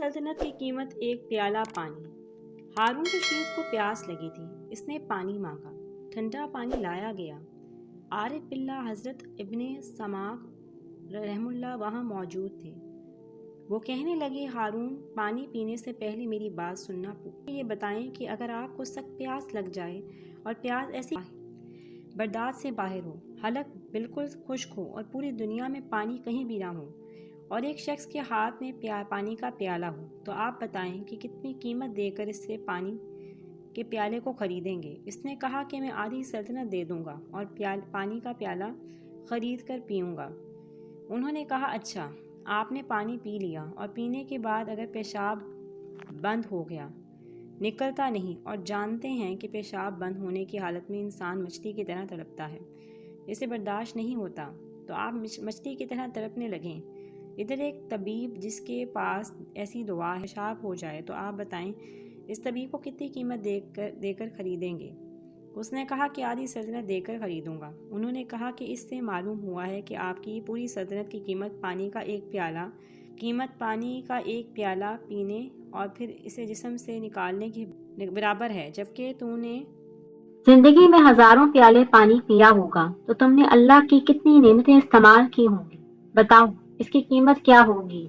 सल्तनत की कीमत एक प्याला पानी। हारून रशीद को प्यास लगी थी। इसने पानी मांगा। ठंडा पानी लाया गया। आरिफ बिल्ला हज़रत इब्ने समाक रहमुल्लाह वहाँ मौजूद थे। वो कहने लगे, हारून, पानी पीने से पहले मेरी बात सुनना। ये बताएं कि अगर आपको सख्त प्यास लग जाए और प्यास ऐसी बर्दाश्त से बाहर हो, हलक बिल्कुल खुश्क हो और पूरी दुनिया में पानी कहीं भी ना हो, और एक शख्स के हाथ में पानी का प्याला हो, तो आप बताएं कि कितनी कीमत देकर इससे पानी के प्याले को ख़रीदेंगे। इसने कहा कि मैं आधी सल्तनत दे दूंगा और पानी का प्याला ख़रीद कर पीऊँगा। उन्होंने कहा, अच्छा। आपने पानी पी लिया और पीने के बाद अगर पेशाब बंद हो गया, निकलता नहीं, और जानते हैं कि पेशाब बंद होने की हालत में इंसान मछली की तरह तड़पता है, इसे बर्दाश्त नहीं होता, तो आप मछली की तरह तड़पने लगें। इधर एक तबीब जिसके पास ऐसी दुआ है, पेशाब हो जाए, तो आप बताएं इस तबीब को कितनी कीमत देकर ख़रीदेंगे। उसने कहा कि आधी सल्तनत देकर ख़रीदूँगा। उन्होंने कहा कि इससे मालूम हुआ है कि आपकी पूरी सल्तनत की कीमत पानी का एक प्याला पीने और फिर इसे जिस्म से निकालने के बराबर है, जबकि तूने जिंदगी में हजारों प्याले पानी पिया होगा, तो तुमने अल्लाह की कितनी नेमतें इस्तेमाल की होंगी। बताओ, इसकी कीमत क्या होगी।